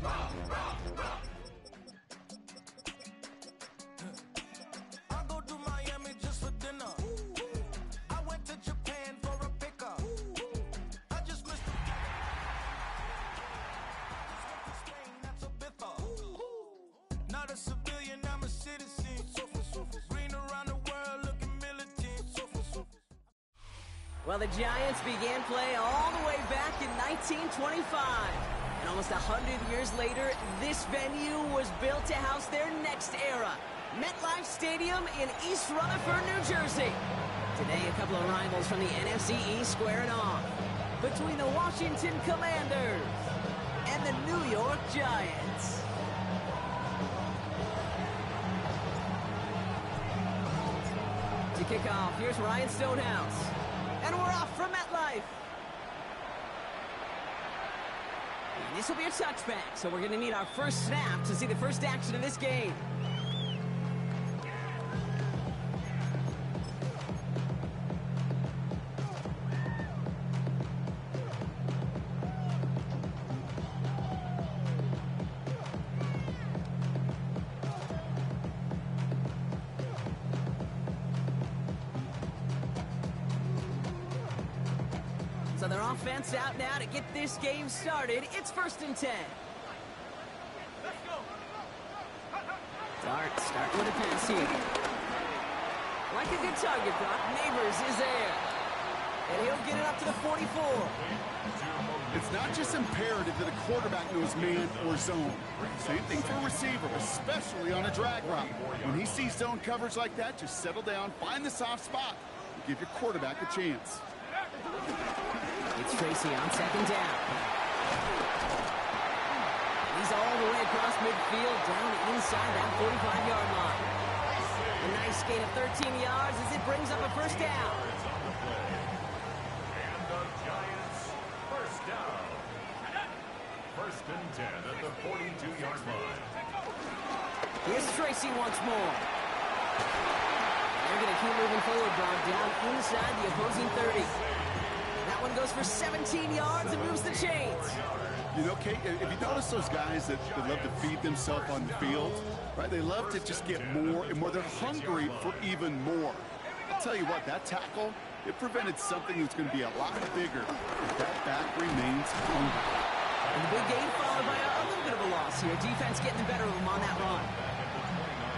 I go to Miami just for dinner. I went to Japan for a pickup. I just missed Spain, that's a bither. Not a civilian, I'm a citizen. Green around the world, looking militant. Well, the Giants began play all the way back in 1925. And almost 100 years later, this venue was built to house their next era. MetLife Stadium in East Rutherford, New Jersey. Today, a couple of rivals from the NFC East squaring off. Between the Washington Commanders and the New York Giants. To kick off, here's Ryan Stonehouse. And we're off from MetLife. And this will be a touchback, so we're going to need our first snap to see the first action of this game. So their offense out now to get this game started. It's 1st and 10. Dart starting with a pass here. Like a good target, Brock. Neighbors is there. And he'll get it up to the 44. It's not just imperative that a quarterback knows man or zone. Same thing for a receiver, especially on a drag route. When he sees zone coverage like that, just settle down, find the soft spot, and give your quarterback a chance. It's Tracy on 2nd down. He's all the way across midfield, down inside that 45-yard line. A nice gain of 13 yards as it brings up a first down. And the Giants, first down. 1st and 10 at the 42-yard line. Here's Tracy once more. They're going to keep moving forward, Brock, down inside the opposing 30. That one goes for 17 yards and moves the chains. You know, Kate, if you notice those guys that love to feed themselves on the field, right? They love to just get more and more. They're hungry for even more. I'll tell you what, that tackle, it prevented something that's going to be a lot bigger if that back remains hungry. And the big gain followed by a little bit of a loss here. Defense getting the better of them on that run.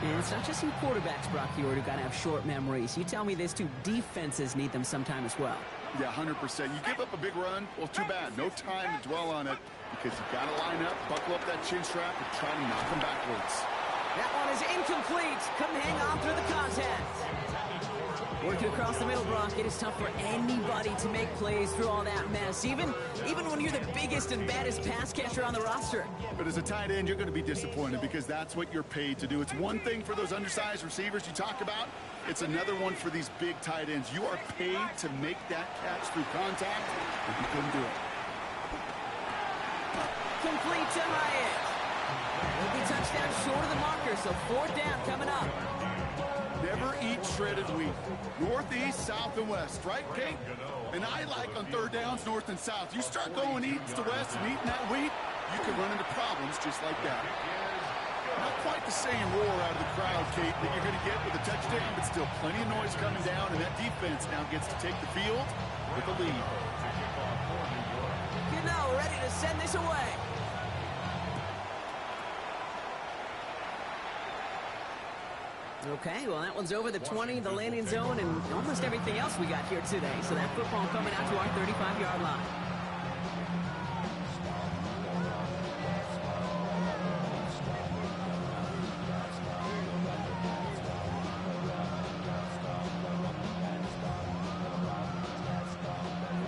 And it's not just some quarterbacks, Brock Huard, who got to have short memories. You tell me this too, defenses need them sometime as well. Yeah, 100%. You give up a big run, well, too bad. No time to dwell on it because you got to line up, buckle up that chin strap, and try to knock them backwards. That one is incomplete. Couldn't hang on through the contact. Working across the middle, Brock, it is tough for anybody to make plays through all that mess, even when you're the biggest and baddest pass catcher on the roster. But as a tight end, you're going to be disappointed because that's what you're paid to do. It's one thing for those undersized receivers you talk about. It's another one for these big tight ends. You are paid to make that catch through contact, but you couldn't do it. Complete to Hyatt. Will be touchdown short of the marker, so 4th down coming up. Never eat shredded wheat. Northeast, south, and west, right, Kate? And I like on 3rd downs, north and south. You start going east to west and eating that wheat, you can run into problems just like that. Not quite the same roar out of the crowd, Kate, that you're going to get with a touchdown, but still plenty of noise coming down, and that defense now gets to take the field with the lead. You know, ready to send this away. Okay, well, that one's over the 20, the landing zone, and almost everything else we got here today. So that football coming out to our 35-yard line.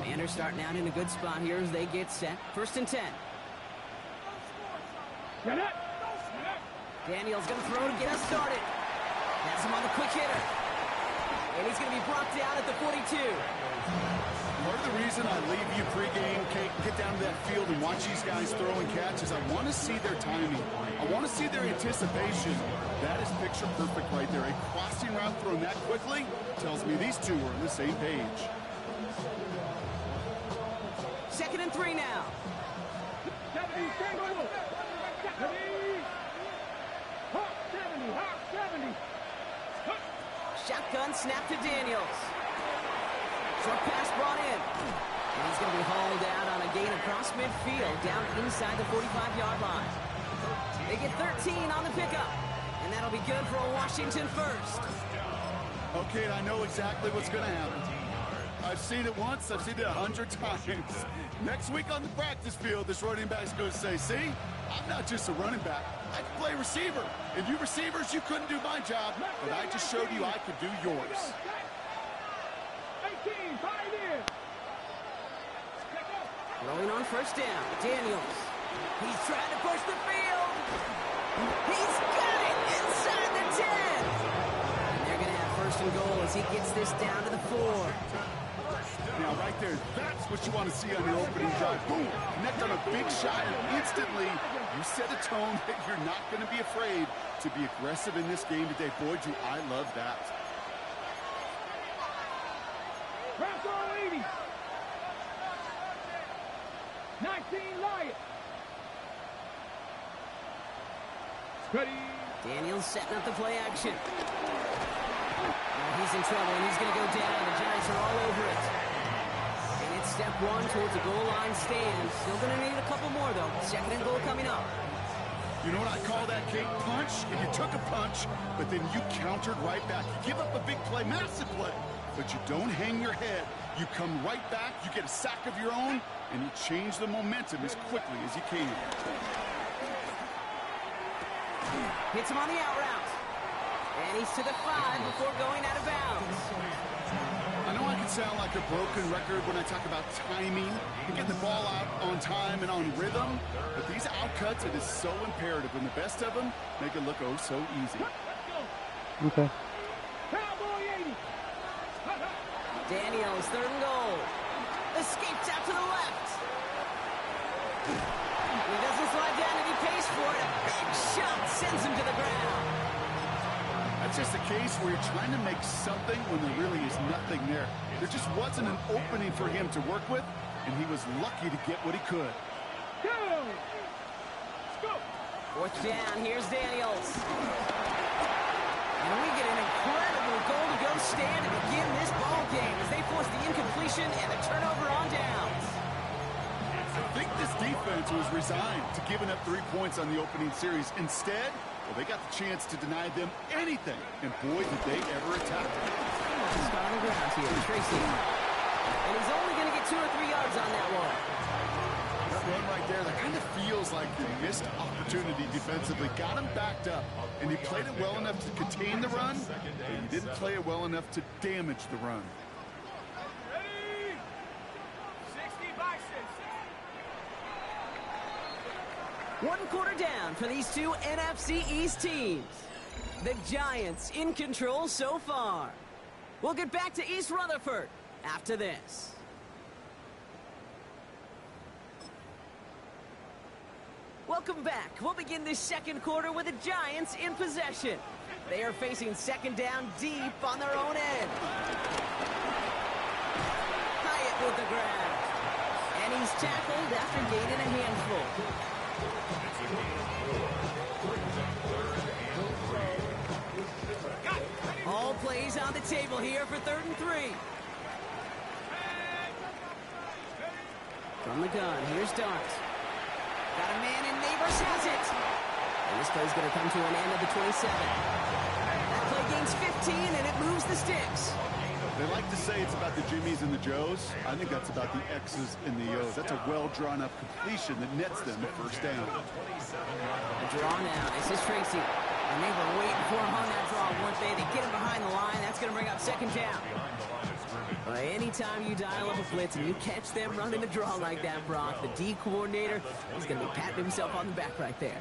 Commanders starting out in a good spot here as they get set. 1st and 10. Daniel's going to throw to get us started. Has him on the quick hitter. And he's going to be brought down at the 42. Part of the reason I leave you pregame, Kate, get down to that field and watch these guys throw and catch is I want to see their timing. I want to see their anticipation. That is picture perfect right there. A crossing route thrown that quickly tells me these two are on the same page. 2nd and 3 now. Shotgun snap to Daniels. Short pass brought in. And he's going to be hauled out on a gain across midfield, down inside the 45-yard line. They get 13 on the pickup. And that'll be good for a Washington first. Okay, and I know exactly what's going to happen. I've seen it once, I've seen it 100 times. Next week on the practice field, this running back's going to say, see, I'm not just a running back. I can play receiver. And you receivers, you couldn't do my job, but I just showed you I could do yours. 18, fight in. Rolling on first down, Daniels. He's trying to push the field. He's got it inside the 10. And they're going to have first and goal as he gets this down to the 4. Now, right there, that's what you want to see on the opening drive. Boom, connect on a big shot, and instantly you set a tone that you're not going to be afraid to be aggressive in this game today. Boy, do I love that. Press on 80. 19 Lion. Ready. Daniels setting up the play action. He's in trouble, and he's going to go down. The Giants are all over it. And it's step one towards a goal line stand. Still going to need a couple more, though. Second and goal coming up. You know what I call that, Kate? Punch. And you took a punch, but then you countered right back. You give up a big play, massive play, but you don't hang your head. You come right back, you get a sack of your own, and you change the momentum as quickly as you can. Hits him on the out route. And he's to the 5 before going out of bounds. I know I can sound like a broken record when I talk about timing and getting the ball out on time and on rhythm, but these outcuts, it is so imperative, and the best of them make it look oh so easy. Okay. Cowboy 80. Daniels, third and goal. Escapes out to the left. He doesn't slide down and he pays for it. A big shot sends him to the ground. That's just a case where you're trying to make something when there really is nothing there. There just wasn't an opening for him to work with, and he was lucky to get what he could. Go. Go. Fourth down, here's Daniels. And we get an incredible goal-to-go stand to begin this ball game as they force the incompletion and the turnover on downs. I think this defense was resigned to giving up 3 points on the opening series. Instead, well, they got the chance to deny them anything, and boy, did they ever attack it. Spot on the ground here, Tracy. And he's only going to get 2 or 3 yards on that one. That run right there, that kind of feels like the missed opportunity defensively. Got him backed up, and he played it well enough to contain the run, but he didn't play it well enough to damage the run. Ready. 60 Bisons. 1 quarter down for these two NFC East teams. The Giants in control so far. We'll get back to East Rutherford after this. Welcome back. We'll begin this second quarter with the Giants in possession. They are facing second down deep on their own end. Hyatt with the grab. And he's tackled after gaining a handful. All plays on the table here for 3rd and 3. From the gun, here's Dart. Got a man, and Neighbors has it. And this play's going to come to an end of the 27. That play gains 15, and it moves the sticks. They like to say it's about the Jimmies and the Joes. I think that's about the X's and the O's. That's a well-drawn-up completion that nets them a first down. The draw now. This is Tracy. And they were waiting for him on that draw, weren't they? They get him behind the line. That's going to bring up second down. Anytime you dial up a blitz and you catch them running the draw like that, Brock, the D coordinator, he's going to be patting himself on the back right there.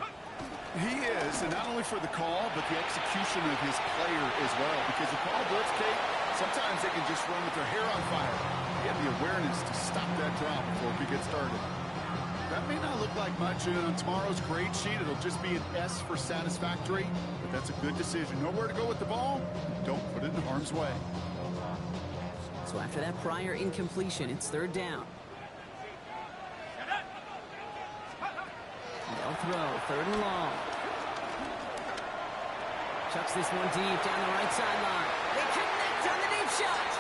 He is, and not only for the call, but the execution of his player as well. Because you call a blitz, Kate, sometimes they can just run with their hair on fire. He had the awareness to stop that draw before we get started. That may not look like much on tomorrow's grade sheet. It'll just be an S for satisfactory, but that's a good decision. Know where to go with the ball? Don't put it in harm's way. So after that prior incompletion, it's 3rd down. They'll throw. 3rd and long. Chucks this one deep down the right sideline. They connect on the deep shot.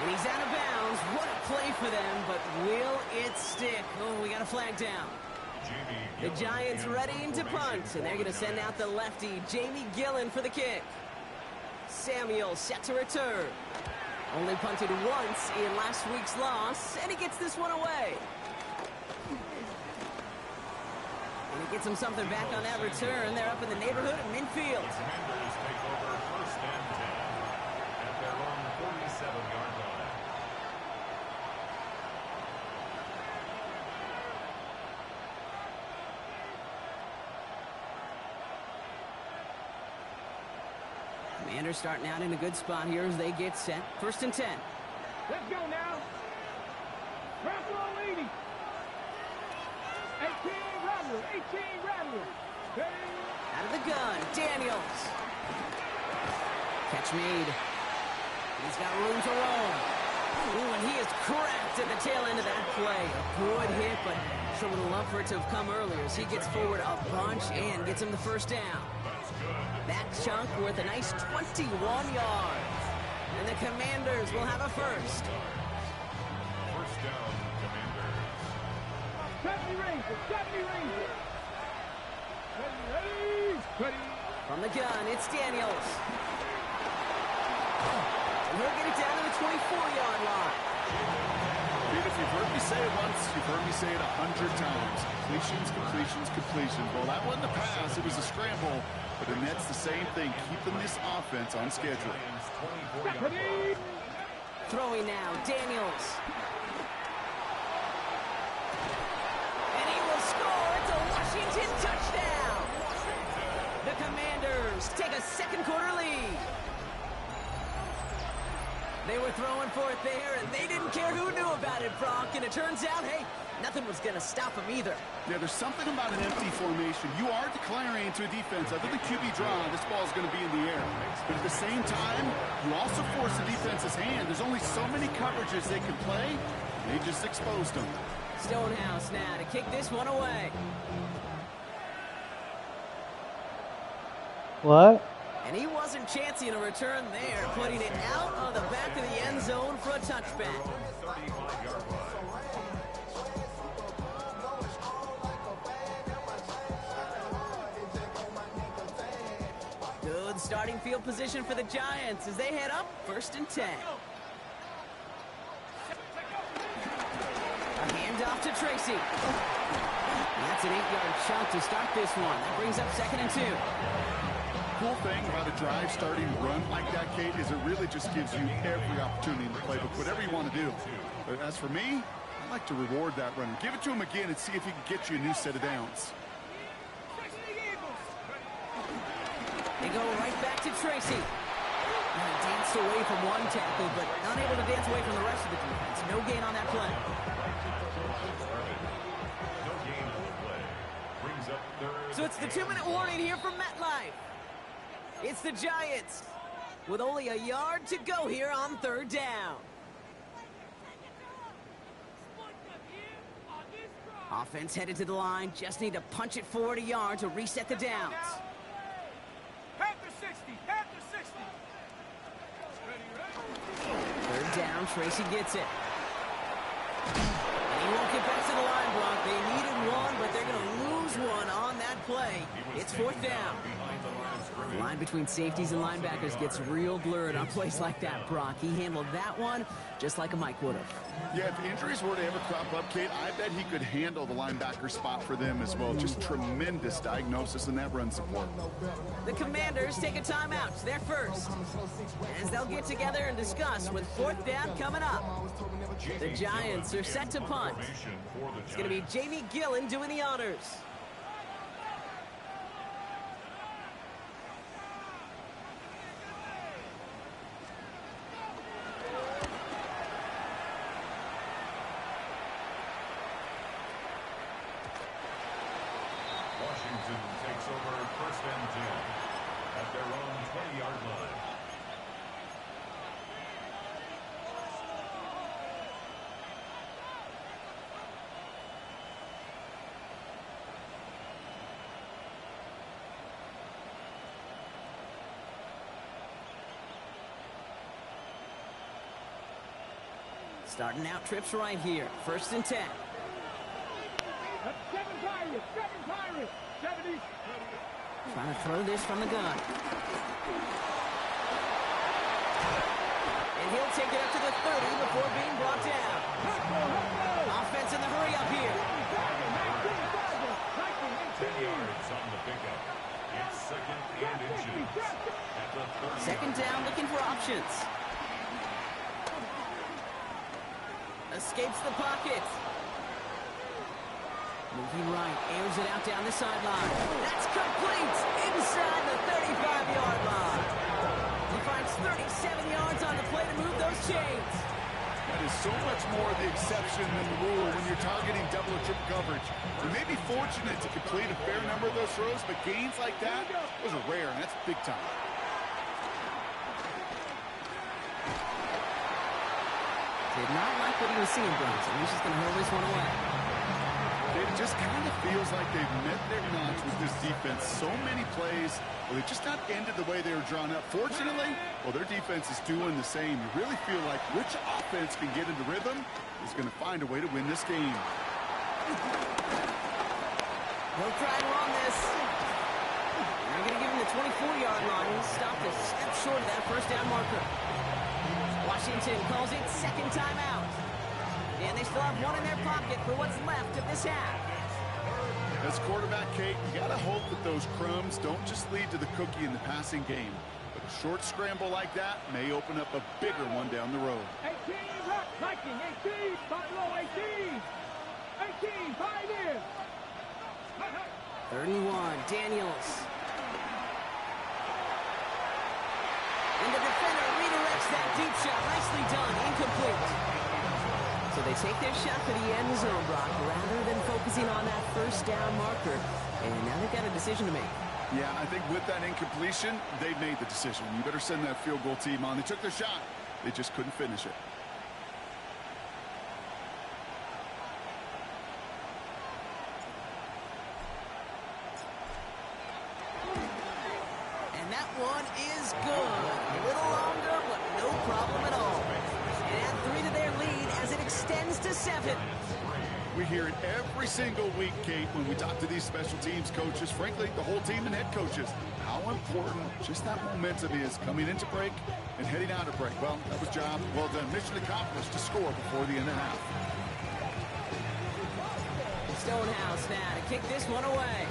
And he's out of bounds. What a play for them, but will it stick? Oh, we got a flag down. The Giants ready to punt, and they're going to send out the lefty, Jamie Gillen, for the kick. Samuel set to return. Only punted once in last week's loss, and he gets this one away. And he gets him something back on that return. They're up in the neighborhood of midfield. Commanders take over 1st and 10 at their own 47-yard line. Commanders starting out in a good spot here as they get set. 1st and 10. Let's go now. Russell 80. 18 Rattler. 18 Rattler. Out of the gun, Daniels. Catch made. He's got room to roll. Ooh, and he is cracked at the tail end of that play. A good hit, but sure would have loved for it to have come earlier as he gets forward a bunch and gets him the 1st down. That chunk worth a nice 21 yards. And the Commanders will have a 1st. 1st down, Commanders. 70 Rangers. 70 Rangers. Ready. From the gun, it's Daniels. And he'll get it down to the 24-yard line. Dude, if you've heard me say it once, you've heard me say it 100 times. Completions, completions, completions. Well, that wasn't a pass. It was a scramble. But the Nets, the same thing, keeping this offense on schedule. Throwing now, Daniels. And he will score. It's a Washington touchdown. The Commanders take a 2nd quarter lead. They were throwing for it there, and they didn't care who knew about it, Brock. And it turns out, hey, nothing was going to stop them either. Yeah, there's something about an empty formation. You are declaring into a defense. Other than QB draw, this ball is going to be in the air. But at the same time, you also force the defense's hand. There's only so many coverages they can play. They just exposed them. Stonehouse now to kick this one away. What? And he wasn't chancing a return there, putting it out of the back of the end zone for a touchback. 35-yard line. Good starting field position for the Giants as they head up 1st and 10. A handoff to Tracy. And that's an 8-yard chunk to start this one. That brings up 2nd and 2. Cool thing about a drive starting run like that, Kate, is it really just gives you every opportunity in the playbook, whatever you want to do. But as for me, I like to reward that run. Give it to him again and see if he can get you a new set of downs. They go right back to Tracy. Now he danced away from one tackle, but unable to dance away from the rest of the defense. No gain on that play. No gain on the play. Brings up 3rd. So it's the 2-minute warning here from MetLife. It's the Giants with only a yard to go here on 3rd down. Offense headed to the line. Just need to punch it forward a yard to reset the downs. Panther 60. Panther 60. 3rd down, Tracy gets it. And he won't get back to the line, Brock. They needed one, but they're going to lose one on that play. It's 4th down. The line between safeties and linebackers gets real blurred on plays like that, Brock. He handled that one just like a Mike would have. Yeah, if injuries were to ever crop up, Kate, I bet he could handle the linebacker spot for them as well. Just tremendous diagnosis in that run support. The Commanders take a timeout. They're first. As they'll get together and discuss with 4th down coming up. The Giants are set to punt. It's going to be Jamie Gillen doing the honors. Washington takes over 1st and 10 at their own 20-yard line. Starting out trips right here. 1st and 10. That's 7 Pirates. 7 Pirates. 70. Trying to throw this from the gun. And he'll take it up to the 30 before being brought down. Offense in the hurry up here. 10 yards on the pickup. It's 2nd and inches. At the 30. 2nd down, looking for options. Escapes the pocket. Moving right, airs it out down the sideline. That's complete inside the 35-yard line. He finds 37 yards on the play to move those chains. That is so much more the exception than the rule when you're targeting double or triple coverage. You may be fortunate to complete a fair number of those throws, but gains like that, those are rare, and that's big time. Did not like what he was seeing, Bronson. He's just going to hurl this one away. It just kind of feels like they've met their notch with this defense. So many plays, well, they just not ended the way they were drawn up. Fortunately, well, their defense is doing the same. You really feel like which offense can get into rhythm is going to find a way to win this game. He'll try and run this. They're going to give him the 24-yard line. He stopped a step short of that 1st down marker. Washington calls it 2nd timeout. And they still have one in their pocket for what's left of this half. As quarterback, Kate, you got to hope that those crumbs don't just lead to the cookie in the passing game. But a short scramble like that may open up a bigger one down the road. 18, Rock, Viking, 18, Buffalo, 18. 18, 5 in. 31, Daniels. And the defender redirects that deep shot. Nicely done, incomplete. So they take their shot for the end zone, Brock, rather than focusing on that 1st down marker. And now they've got a decision to make. Yeah, I think with that incompletion, they've made the decision. You better send that field goal team on. They took their shot. They just couldn't finish it. And that one is good. A little longer, but no problem at all. And add 3 to their lead as it extends to 7. We hear it every single week, Kate, when we talk to these special teams coaches, frankly, the whole team and head coaches, how important just that momentum is coming into break and heading out of break. Well, that was job well done. Mission accomplished to score before the end of half. Stonehouse now to kick this one away.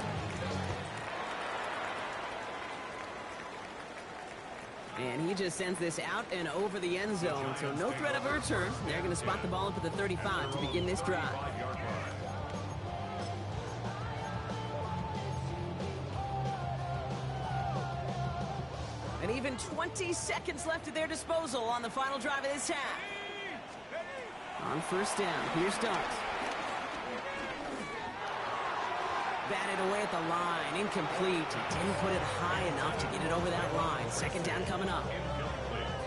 And he just sends this out and over the end zone, so no threat of a return. They're going to spot the ball up at the 35 to begin this drive. And even 20 seconds left at their disposal on the final drive of this half. On 1st down, here starts. Batted away at the line, incomplete. Didn't put it high enough to get it over that line. 2nd down coming up.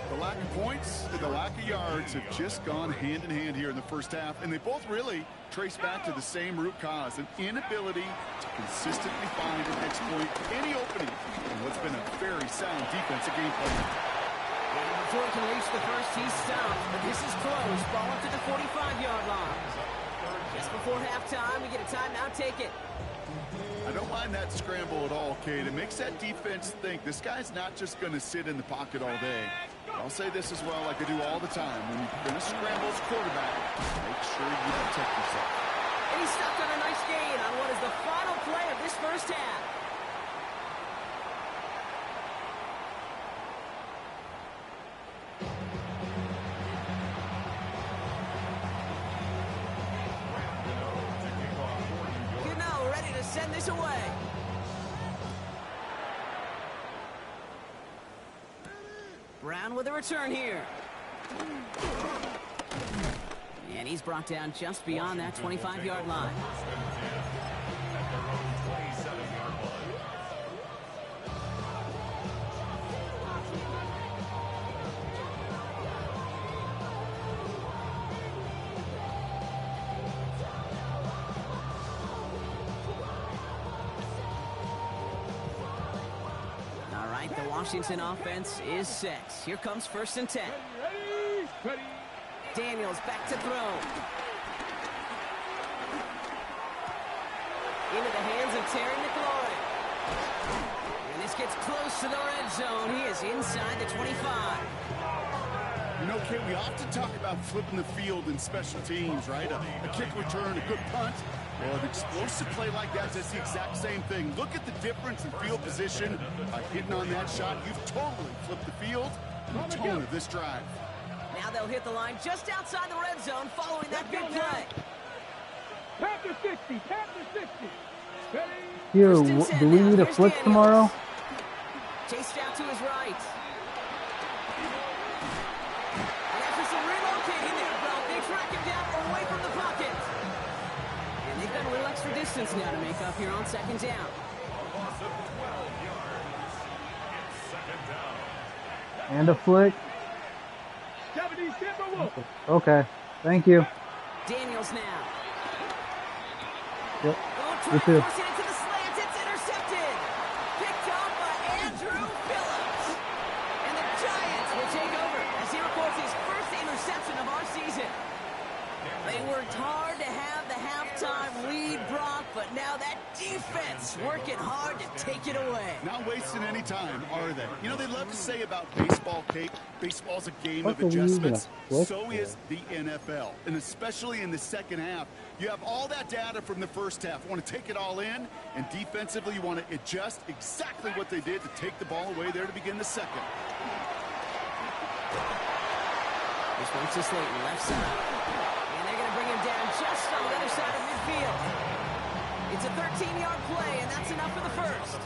The lack of points and the lack of yards have just gone hand in hand here in the 1st half, and they both really trace back to the same root cause, an inability to consistently find and exploit any opening in what's been a very sound defensive game plan. And before he can reach the 1st, he's stopped, but this is close. Ball up to the 45-yard line. Just before halftime, we get a timeout. Take it. I don't mind that scramble at all, Kate. It makes that defense think this guy's not just going to sit in the pocket all day. I'll say this as well, like I do all the time. When you're going to scramble as quarterback, make sure you protect yourself. And he's stuck on a nice gain on what is the final play of this 1st half. Gano ready to send this away. Brown with a return here. And he's brought down just beyond that 25-yard line. All right, the Washington offense is set. Here comes 1st and 10. Ready, ready. Daniels back to throw. Into the hands of Terry McLaurin. And this gets close to the red zone. He is inside the 25. You know, Kate, we often talk about flipping the field in special teams, right? A kick return, a good punt. Well, an explosive play like that does the exact same thing. Look at the difference in field position. By hitting on that shot, you've totally flipped the field and the tone of this drive. Now they'll hit the line just outside the red zone following that big play. Panther 60, Panther 60. Ready? Here, First and 10 do we now. need a Here's flip Daniels. tomorrow? Chased out to his right. And after some relocating there, Brock, they track him down away from the pocket. And they've got a little extra distance now to make up here on second down. A loss of 12 yards. It's second down. And a flick? 70 Timberwolves. Okay. Thank you. Daniels now. Yep. Oh, You trying too. to force it into the slants. It's intercepted. Picked up by Andrew Phillips. And the Giants will take over as he records his first interception of our season. They worked hard to have the halftime lead, Brock, but now that defense working hard to take it away. Not wasting any time, are they? You know, they love to say about baseball, Kate, baseball's a game What of the league adjustments. in a flip? So is the NFL. And especially in the second half, you have all that data from the first half. You want to take it all in, and defensively you want to adjust exactly what they did to take the ball away there to begin the second. This one's to Slayton, left side. And they're going to bring him down just on the other side of midfield. It's a 13-yard play, and that's enough for the first.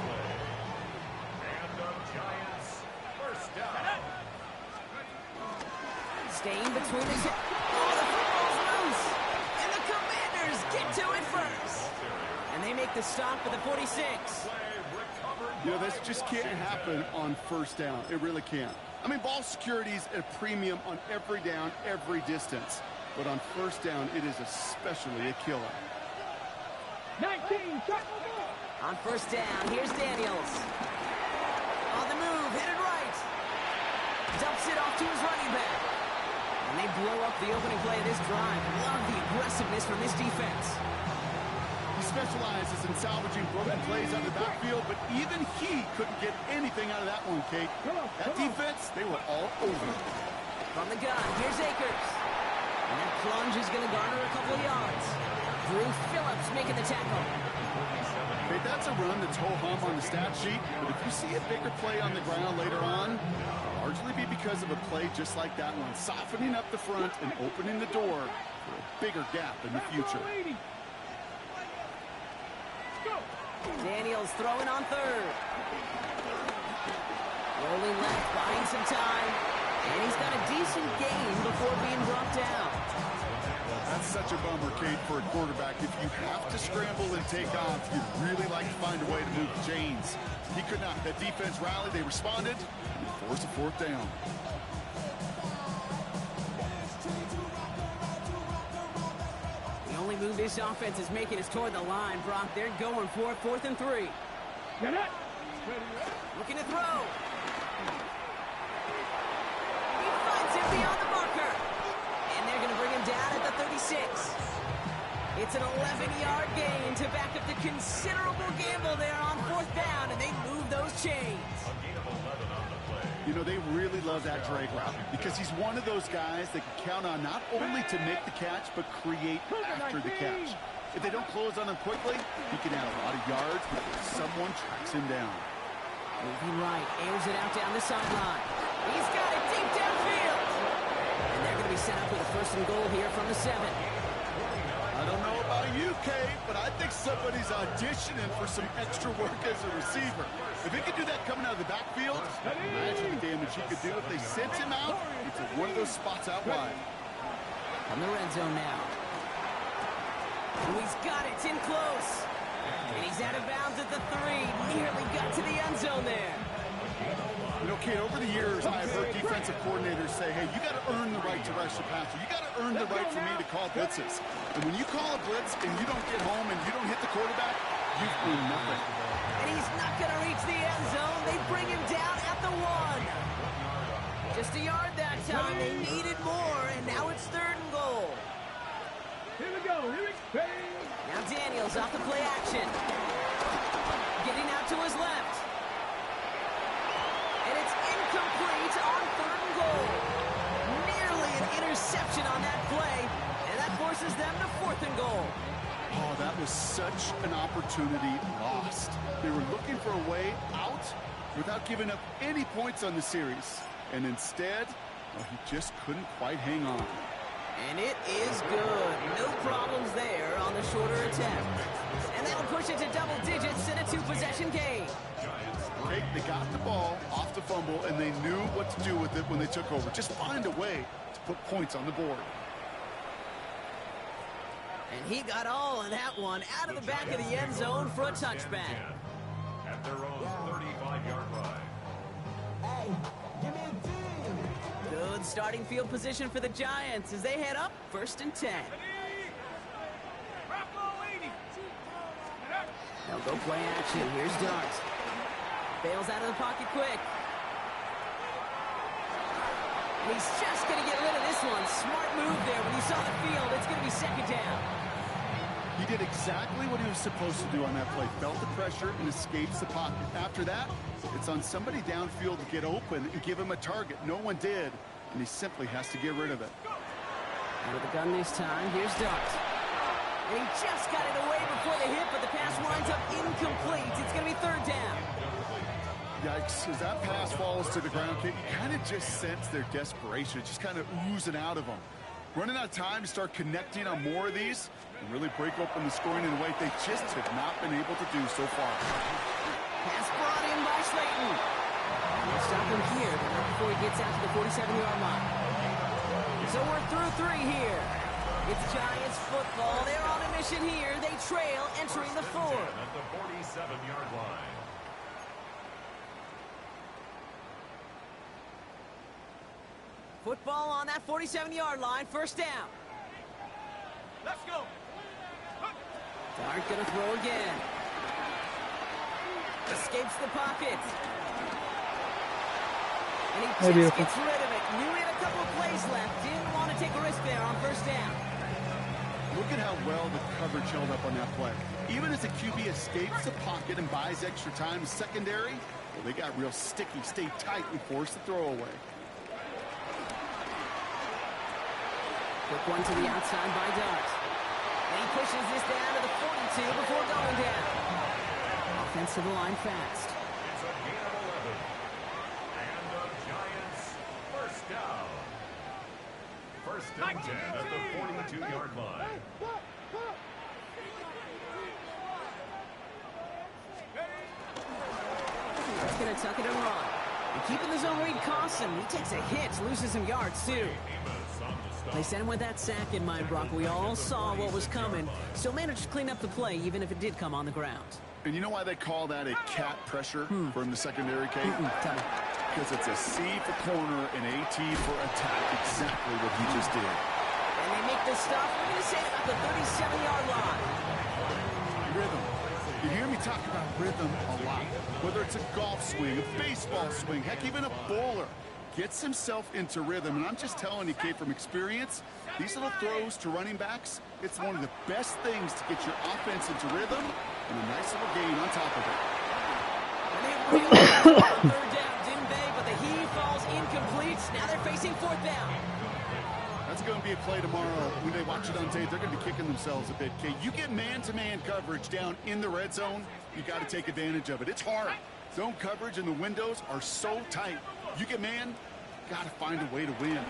And the Giants, first down. Staying between the two. Oh, the football's loose. And the Commanders get to it first. And they make the stop at the 46. You know, this just can't happen on first down. It really can't. I mean, ball security is at a premium on every down, every distance. But on first down, it is especially a killer. 19, shot. On first down, here's Daniels. On the move, headed right. Dumps it off to his running back. And they blow up the opening play of this drive. Love the aggressiveness from this defense. He specializes in salvaging broken plays out of the backfield, but even he couldn't get anything out of that one, Kate. That defense, they were all over. From the gun, here's Akers. And that plunge is going to garner a couple of yards. Drew Phillips making the tackle. Okay, that's a run that's ho-hum on the stat sheet, but if you see a bigger play on the ground later on, it'll largely be because of a play just like that one, softening up the front and opening the door for a bigger gap in the future. Daniels throwing on third. Rolling left, buying some time. And he's got a decent gain before being brought down. That's such a bummer, Kate, for a quarterback. If you have to scramble and take off, you'd really like to find a way to move the chains. He could not. That defense rallied, they responded, and forced a fourth down. The only move this offense is making is toward the line, Brock. They're going for it, 4th and 3. Get it. Looking to throw. He finds him beyond the marker. And they're going to bring him down at the 36. It's an 11-yard gain to back up the considerable gamble there on 4th down, and they move those chains. You know, they really love that drag route because he's one of those guys that can count on not only to make the catch, but create after the catch. If they don't close on him quickly, he can add a lot of yards before someone tracks him down. Moving right, airs it out down the sideline. He's got it deep downfield. And they're going to be set up with a 1st and goal here from the 7. I don't know about you, Kate, but I think somebody's auditioning for some extra work as a receiver. If he could do that coming out of the backfield, imagine the damage he could do if they sent him out into one of those spots out wide. From the red zone now. Oh, he's got it. It's in close. And he's out of bounds at the 3. Nearly got to the end zone there. You know, Kate, over the years, I've heard defensive coordinators say, hey, you got to earn the right to rush the passer. You got to earn the right for me to call blitzes. And when you call a blitz and you don't get home and you don't hit the quarterback, you've earned nothing. And he's not going to reach the end zone. They bring him down at the 1. Just a yard that time they needed more, and now it's 3rd and goal. Here we go. Here we go. Now Daniels off the play action. Getting out to his left. And it's incomplete on 3rd and goal. Nearly an interception on that play, and that forces them to 4th and goal. Oh, that was such an opportunity lost. They were looking for a way out without giving up any points on the series. And instead, well, he just couldn't quite hang on. And it is good. No problems there on the shorter attempt. And that'll push it to double digits in a 2-possession game. Okay, they got the ball off the fumble, and they knew what to do with it when they took over. Just find a way to put points on the board. And he got all of that one out of the back of the end zone for a touchback. At their own 35-yard line. Good starting field position for the Giants as they head up 1st and 10. They'll go play action. Here's Dart. Bails out of the pocket quick. And he's just going to get rid of this one. Smart move there when he saw the field. It's going to be 2nd down. He did exactly what he was supposed to do on that play. Felt the pressure and escapes the pocket. After that, it's on somebody downfield to get open and give him a target. No one did, and he simply has to get rid of it. Out of the gun this time. Here's Dart. And he just got it away before the hit, but the pass winds up incomplete. It's going to be 3rd down. Yikes, as that pass falls to the ground, you kind of just sense their desperation. It's just kind of oozing out of them. Running out of time to start connecting on more of these and really break open the scoring in a way they just have not been able to do so far. Pass brought in by Slayton. We'll stop him here, but not before he gets out to the 47-yard line. So we're through 3 here. It's Giants football. They're on a mission here. They trail entering the 4th. At the 47-yard line. Football on that 47-yard line. 1st down. Let's go. Dart gonna throw again. Escapes the pocket. And he just gets rid of it. Knew he had a couple of plays left. Didn't want to take a risk there on 1st down. Look at how well the coverage held up on that play. Even as the QB escapes the pocket and buys extra time, secondary, well, they got real sticky, stayed tight, and forced the throw away. Quick one to the outside by Dart. And he pushes this down to the 42 before going down. Offensive line fast. It's a gain of 11. And the Giants 1st down. 1st and 10 at the 42-yard line. He's going to tuck it and run. And keeping the zone read costs him. He takes a hit, loses some yards too. They sent him with that sack in mind, Brock. We all saw what was coming. Still managed to clean up the play, even if it did come on the ground. And you know why they call that a cat pressure from the secondary, Kate? Because it's a C for corner and AT for attack, exactly what he just did. And they make this stuff, we're going to say, about the 37-yard line. Rhythm. You hear me talk about rhythm a lot. Whether it's a golf swing, a baseball swing, heck, even a bowler. Gets himself into rhythm, and I'm just telling you, Kate, from experience, these little throws to running backs, it's one of the best things to get your offense into rhythm and a nice little gain on top of it. And they really on 3rd down, didn't they? But the heave falls incomplete. Now they're facing 4th down. That's going to be a play tomorrow. When they watch it on tape, they're going to be kicking themselves a bit, Kate. You get man-to-man coverage down in the red zone, you got to take advantage of it. It's hard. Zone coverage and the windows are so tight. You get man, got to find a way to win.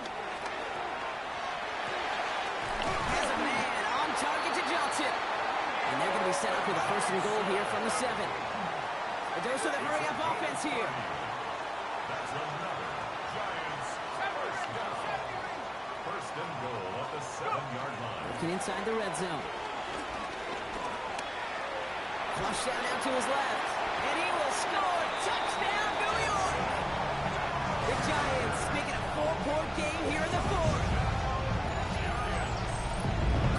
Has a man on target to Johnson. And they're going to be set up with a 1st and goal here from the 7. A dose of the hurry-up offense here. That's another Giants 1st down. 1st and goal at the 7-yard line. Looking inside the red zone. Flush down out to his left. And he will score. Touchdown, New York! The Giants make it a 4-point game here in the 4th.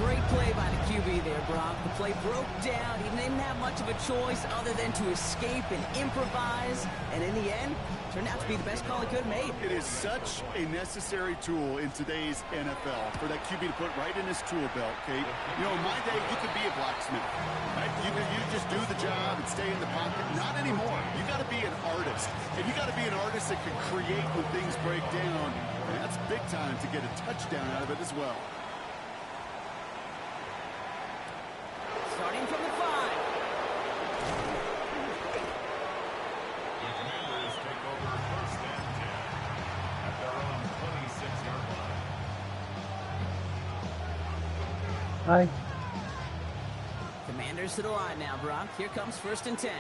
Great play play by the QB there, Brock. The play broke down. He didn't have much of a choice other than to escape and improvise. And in the end, turned out to be the best call he could have made. It is such a necessary tool in today's NFL for that QB to put right in his tool belt, Kate. You know, in my day, you could be a blacksmith, right? You just do the job and stay in the pocket. Not anymore. You got to be an artist. And you got to be an artist that can create when things break down. And that's big time to get a touchdown out of it as well. Starting from the 5. The Commanders take over 1st and 10 at their own 26-yard line. Hi. Commanders to the line now, Brock. Here comes 1st and 10.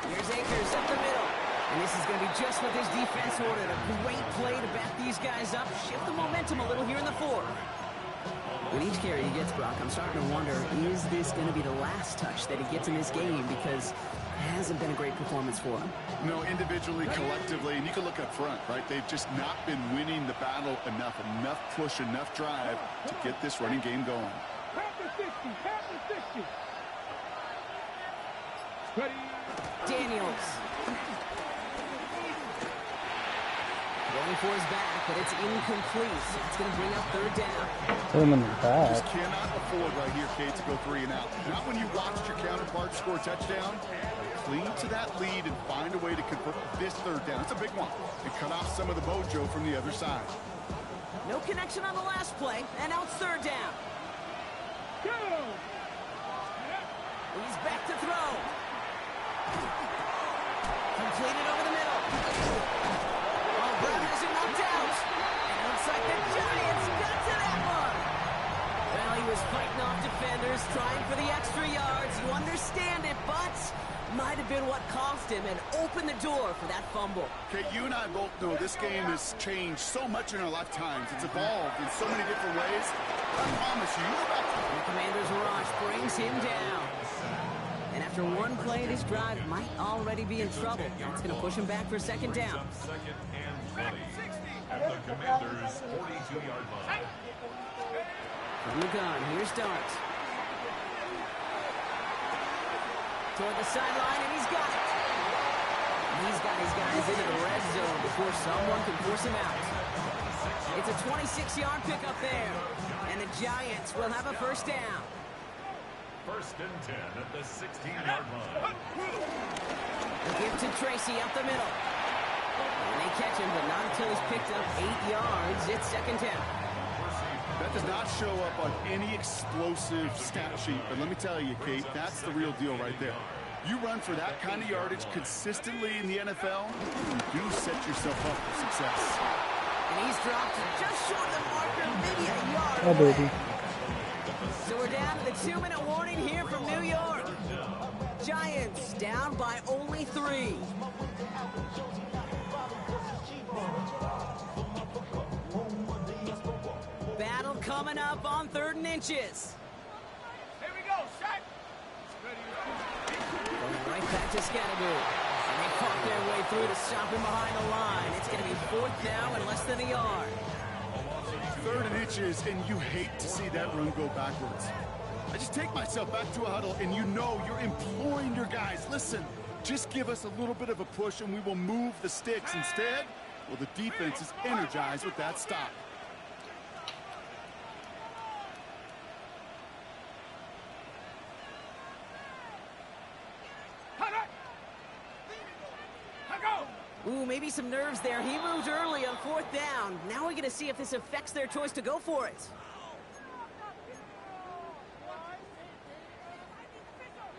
Here's Akers up the middle. And this is going to be just what this defense ordered. A great play to back these guys up. Shift the momentum a little here in the 4th. With each carry he gets, Brock, I'm starting to wonder, is this going to be the last touch that he gets in this game? Because it hasn't been a great performance for him. No, individually, collectively, and you can look up front, right? They've just not been winning the battle enough push, enough drive to get this running game going. Daniels. Going for his back, but it's incomplete. It's going to bring up 3rd down. Put him in the back. Just cannot afford right here, Kate, to go 3 and out. Not when you watched your counterpart score a touchdown. Cling to that lead and find a way to convert this 3rd down. It's a big one. And cut off some of the mojo from the other side. No connection on the last play, and now it's 3rd down. He's back to throw. Completed over the middle. Brown has it knocked out. And it looks like the Giants got to that one. Well, he was fighting off defenders, trying for the extra yards. You understand it, but might have been what cost him and opened the door for that fumble. Okay, you and I both know this game has changed so much in our lifetimes. It's evolved in so many different ways. I promise you, you're about to... The Commander's rush brings him down. And after one play, this drive might already be in trouble. That's going to push him back for 2nd down. 2nd and 20 at the Commanders' 42-yard line. From the gun, here's Dart. Toward the sideline, and he's got it. He's got his guys into the red zone before someone can force him out. It's a 26-yard pickup there. And the Giants will have a 1st down. 1st and 10 at the 16-yard line. The give to Tracy up the middle. And they catch him, but not until he's picked up 8 yards. It's 2nd down. That does not show up on any explosive stat sheet. But let me tell you, Kate, that's the real deal right there. You run for that kind of yardage consistently in the NFL, you do set yourself up for success. And he's dropped just short of the marker, maybe a yard Oh, away. baby. So we're down to the 2-minute warning here from New York. Giants down by only 3. Battle coming up on 3rd and inches. Here we go, shot. Going right back to Scattergood. And they fought their way through to stop him behind the line. It's going to be 4th down and less than a yard. 3rd and inches, and you hate to see that run go backwards. I just take myself back to a huddle, and you know you're imploring your guys, listen, just give us a little bit of a push, and we will move the sticks. Instead, well, the defense is energized with that stop. Ooh, maybe some nerves there. He moved early on 4th down. Now we're going to see if this affects their choice to go for it.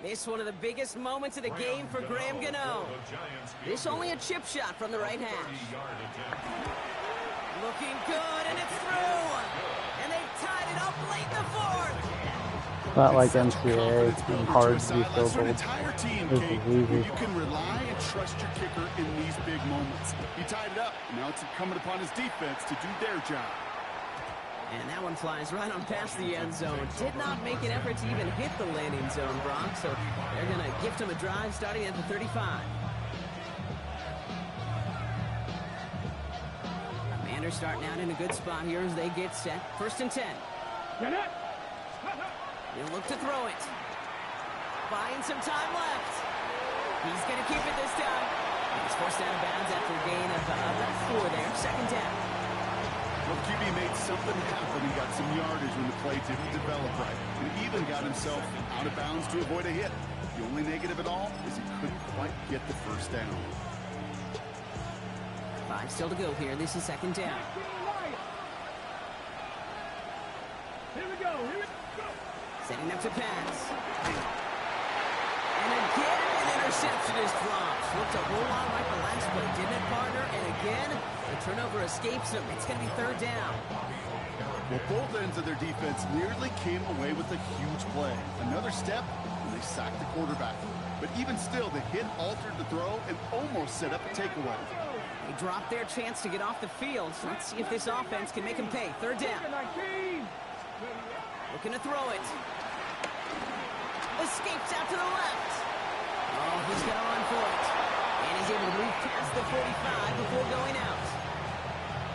This one of the biggest moments of the game for Graham Gano. This only a chip shot from the right hash. Looking good, and it's through. And they've tied it up late in the 4th. Not like NCAA. It's been hard to be so For an bold. entire team, It's Kate, easy. you can rely and trust your kicker in these big moments. He tied it up. Now it's incumbent upon his defense to do their job. And that one flies right on past the end zone. Did not make an effort to even hit the landing zone, Brock. So they're going to gift him a drive starting at the 35. Commanders starting out in a good spot here as they get set. 1st and 10. He'll look to throw it. Buying some time left. He's going to keep it this time. He's forced out of bounds after a gain of about 4 there. 2nd down. Well, QB made something happen. He got some yardage when the play didn't develop right. And even got himself out of bounds to avoid a hit. The only negative at all is he couldn't quite get the 1st down. 5 still to go here. This is 2nd down. Here we go. Setting up to pass. And again, an interception is dropped. Looked a whole lot like the last play, didn't it, partner? And again, the turnover escapes him. It's going to be 3rd down. Well, both ends of their defense nearly came away with a huge play. Another step, and they sacked the quarterback. But even still, the hit altered the throw and almost set up a takeaway. They dropped their chance to get off the field. So let's see if this offense can make them pay. 3rd down. Looking to throw it. Escapes out to the left. Oh, he's going to run for it. And he's able to move past the 45 before going out.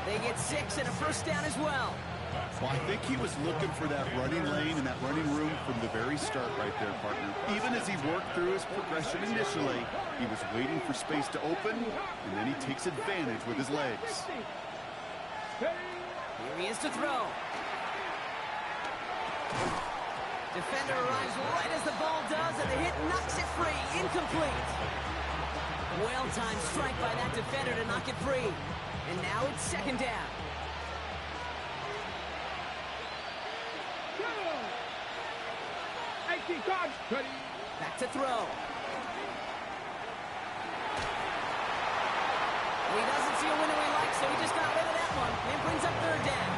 They get 6 and a 1st down as well. Well, I think he was looking for that running lane and that running room from the very start right there, partner. Even as he worked through his progression initially, he was waiting for space to open, and then he takes advantage with his legs. Here he is to throw. Defender arrives right as the ball does, and the hit knocks it free. Incomplete. Well-timed strike by that defender to knock it free. And now it's 2nd down. Back to throw. He doesn't see a window he likes, so he just got rid of that one. And brings up 3rd down.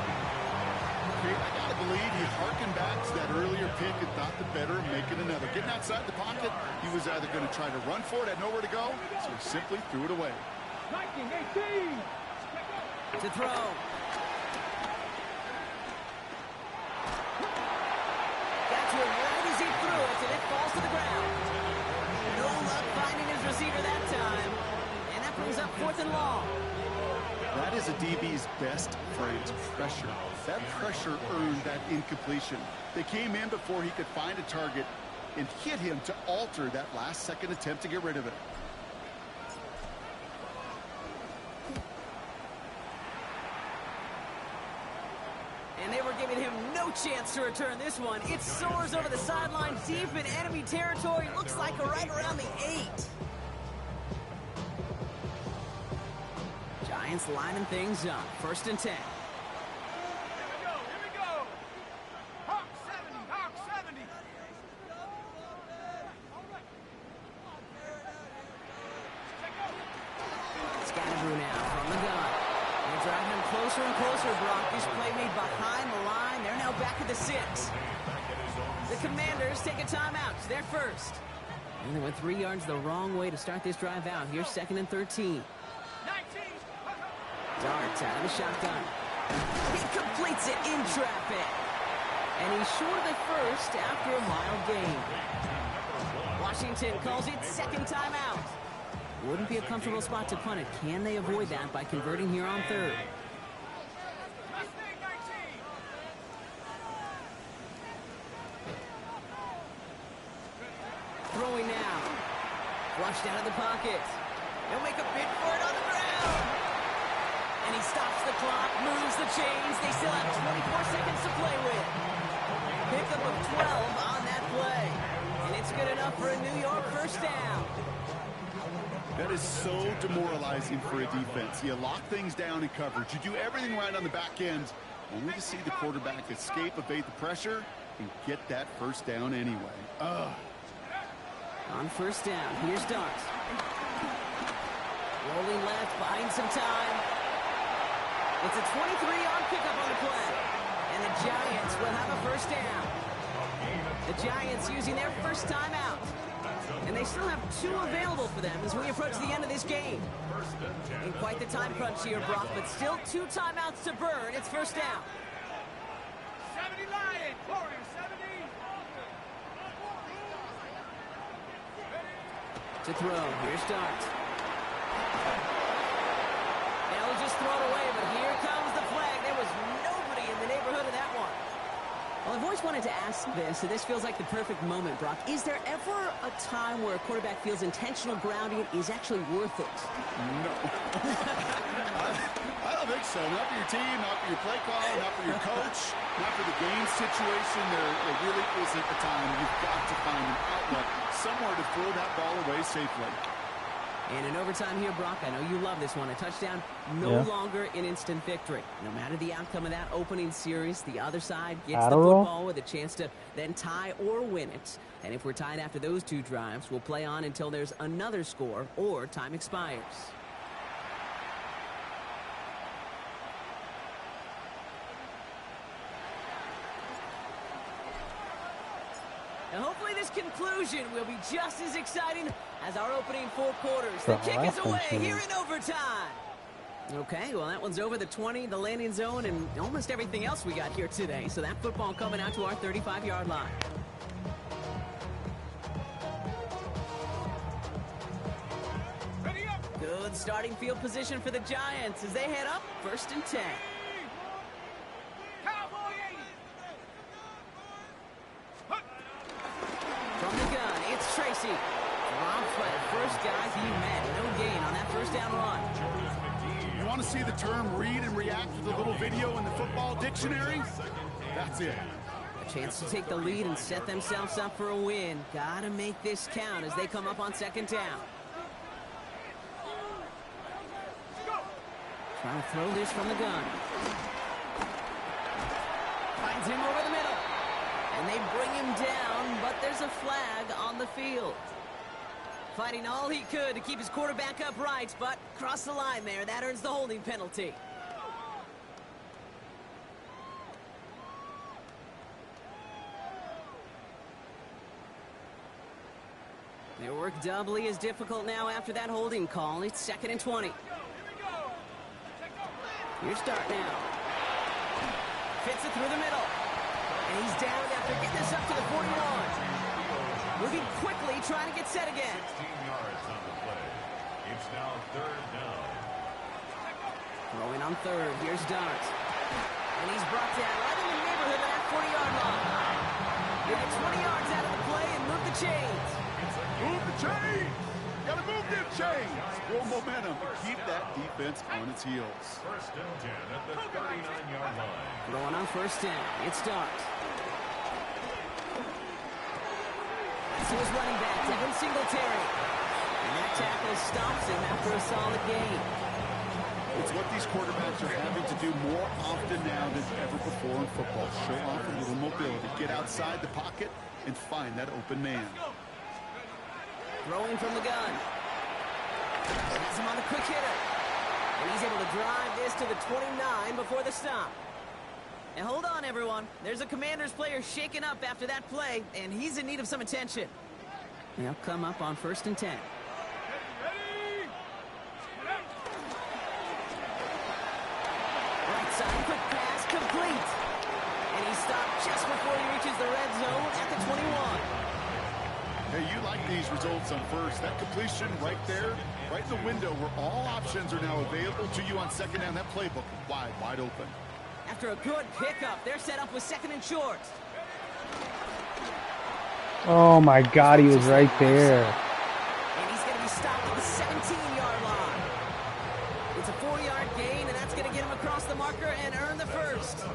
Okay, I gotta believe he harkened back to that earlier pick and thought the better of making another. Getting outside the pocket, he was either going to try to run for it, had nowhere to go, so he simply threw it away. 18. To throw. Got to it right as he threw it, and it falls to the ground. No luck finding his receiver that time. And that brings up 4th and long. That is a DB's best phrase, pressure. That pressure earned that incompletion. They came in before he could find a target and hit him to alter that last-second attempt to get rid of it. And they were giving him no chance to return this one. It soars over the sideline deep in enemy territory. Looks like right around the 8. Giants lining things up. 1st and 10. Here we go. Hawk 70. Scatterbrew now from the gun. They're driving him closer and closer, Brock. This play made behind the line. They're now back at the 6. The Commanders take a timeout. It's their first. And they went 3 yards the wrong way to start this drive out. Here's 2nd and 13. Darts out of the shotgun. He completes it in traffic. And he's short of the 1st after a mild gain. Washington calls it 2nd timeout. Wouldn't be a comfortable spot to punt it. Can they avoid that by converting here on 3rd? Throwing now. Flushed out of the pocket. He'll make a bid for it on the ground. And he stops the clock, moves the chains. They still have 24 seconds to play with. Pickup of 12 on that play. And it's good enough for a New York 1st down. That is so demoralizing for a defense. You lock things down in coverage. You do everything right on the back end, only to see the quarterback escape, evade the pressure, and get that 1st down anyway. Ugh. On 1st down, here's Dart. Rolling left, buying some time. It's a 23-yard pickup on the play. And the Giants will have a 1st down. The Giants using their 1st timeout. And they still have 2 available for them as we approach the end of this game. In quite the time crunch here, Brock, but still 2 timeouts to burn. It's 1st down. 70 Lions, 40, 70. To throw, here's Dart. They'll just throw it away, but here comes just wanted to ask this. So this feels like the perfect moment, Brock. Is there ever a time where a quarterback feels intentional grounding is actually worth it? No. I don't think so. Not for your team, not for your play call, not for your coach, not for the game situation. There really isn't a time. You've got to find an outlet somewhere to throw that ball away safely. And in overtime here, Brock, I know you love this one. A touchdown, no longer an instant victory. No matter the outcome of that opening series, the other side gets the football with a chance to then tie or win it. And if we're tied after those two drives, we'll play on until there's another score or time expires. And hopefully this conclusion will be just as exciting as our opening 4 quarters. The kick is away here in overtime. Okay, well, that one's over the 20, the landing zone, and almost everything else we got here today. So that football coming out to our 35-yard line. Good starting field position for the Giants as they head up 1st and 10. From the gun, it's Tracy. Rob Fred, first guy he met. No gain on that first down run. You want to see the term read and react with a little video in the football dictionary? That's it. A chance to take the lead and set themselves up for a win. Gotta make this count as they come up on 2nd down. Trying to throw this from the gun. Finds him over the middle. And they bring him down, but there's a flag on the field. Fighting all he could to keep his quarterback upright, but cross the line there. That earns the holding penalty. Their work doubly is difficult now after that holding call. It's 2nd and 20. Here's Dart now. Fits it through the middle. And he's down after getting this up to the 41. Moving quickly, trying to get set again. 16 yards on the play. It's now 3rd down. Throwing on 3rd. Here's Dart. And he's brought down right in the neighborhood of that 40-yard line. Get 20 yards out of the play and move the chains. Move the chains! Gotta move them chains! Build momentum to keep that defense on its heels. 1st and 10 at the 39-yard line. Throwing on 1st down. It's Dart. To his running back, Devin Singletary. And that tackle stops him after a solid gain. It's what these quarterbacks are having to do more often now than ever before in football. Show off a little mobility. Get outside the pocket and find that open man. Throwing from the gun. Has him on the quick hitter. And he's able to drive this to the 29 before the stop. And hold on, everyone. There's a Commanders player shaken up after that play, and he's in need of some attention. They'll come up on 1st and 10. Right side, quick pass, complete. And he stopped just before he reaches the red zone at the 21. Hey, you like these results on 1st. That completion right there, right in the window where all options are now available to you on 2nd down. That playbook wide open. After a good pickup, they're set up with 2nd and short. Oh my God, he was right there. And he's going to be stopped at the 17-yard line. It's a 4-yard gain, and that's going to get him across the marker and earn the 1st.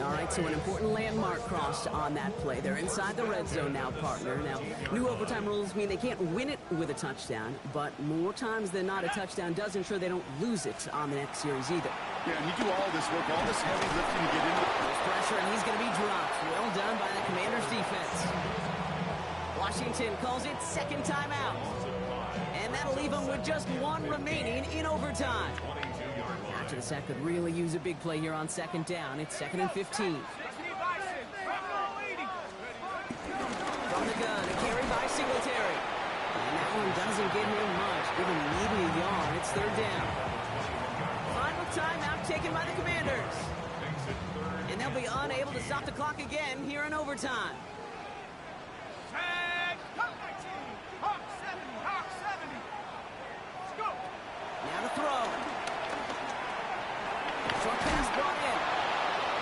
All right, so an important landmark crossed on that play. They're inside the red zone now, partner. Now, new overtime rules mean they can't win it with a touchdown, but more times than not, a touchdown does ensure they don't lose it on the next series either. Yeah, and you do all this work, all this heavy lifting to get into it. Pressure, and he's going to be dropped. Well done by the Commanders' defense. Washington calls it 2nd timeout. And that'll leave him with just 1 remaining in overtime. After the sack could really use a big play here on 2nd down. It's 2nd and 15. From the gun, a carry by Singletary. And that one doesn't get him much. Give him maybe a yard. It's 3rd down. Final timeout taken by the Commanders. And they'll be unable to stop the clock again here in overtime. Now to throw. Short pass brought in.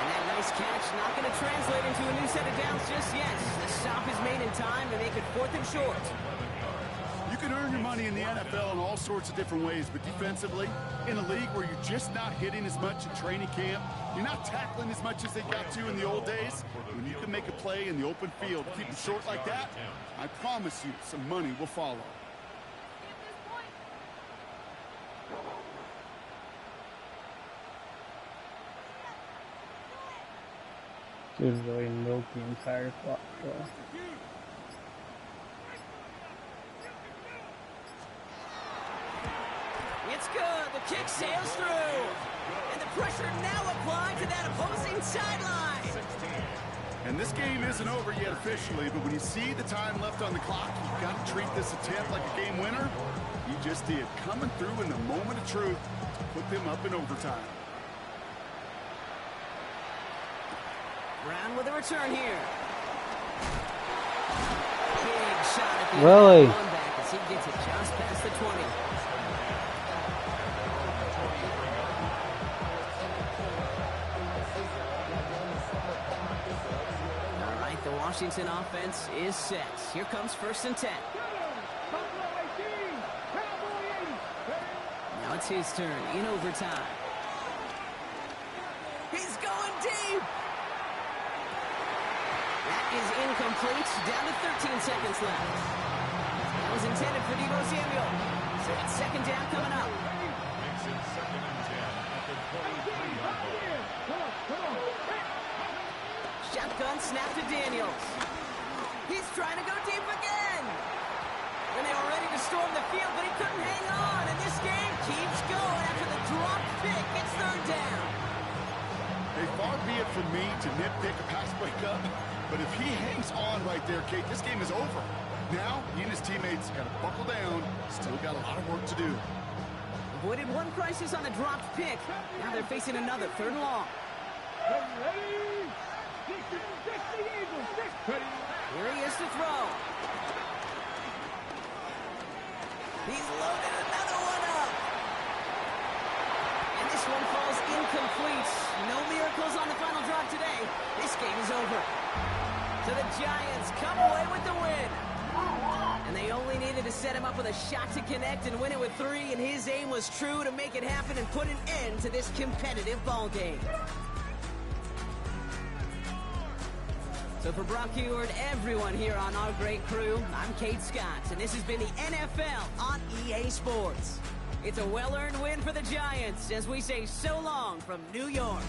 And that nice Nice catch. Not going to translate into a new set of downs just yet. The stop is made in time to make it 4th and short. You can earn your money in the NFL in all sorts of different ways, but defensively, in a league where you're just not hitting as much at training camp, you're not tackling as much as they got to in the old days, when you can make a play in the open field, keep it short like that, I promise you some money will follow. Dude really milked the entire clock. It's good. The kick sails through. And the pressure now applied to that opposing sideline. And this game isn't over yet officially, but when you see the time left on the clock, you've got to treat this attempt like a game winner. You just did, coming through in the moment of truth to put them up in overtime. Brown with a return here. Big shot at the Really? back as he gets it just past the 20. All right, the Washington offense is set. Here comes 1st and 10. Now it's his turn in overtime. He's going deep. That is incomplete. Down to 13 seconds left. That was intended for Deebo Samuel. So it's 2nd down coming up. Makes it 2nd and 10 at the 23-yard line. Shotgun snap to Daniels. He's trying to go deep again. And they were ready to storm the field, but he couldn't hang on. And this game keeps going after the dropped pick. It's 3rd down. Hey, far be it from me to nitpick a pass breakup, but if he hangs on right there, Kate, this game is over. Now, he and his teammates got to buckle down. Still got a lot of work to do. Avoided one crisis on the dropped pick. Now they're facing another 3rd and long. Here he is to throw. He's loaded another one up. And this one falls incomplete. No miracles on the final drive today. This game is over. So the Giants come away with the win. And they only needed to set him up with a shot to connect and win it with 3, and his aim was true to make it happen and put an end to this competitive ball game. So for Brock Huard, everyone here on our great crew, I'm Kate Scott, and this has been the NFL on EA Sports. It's a well-earned win for the Giants as we say so long from New York.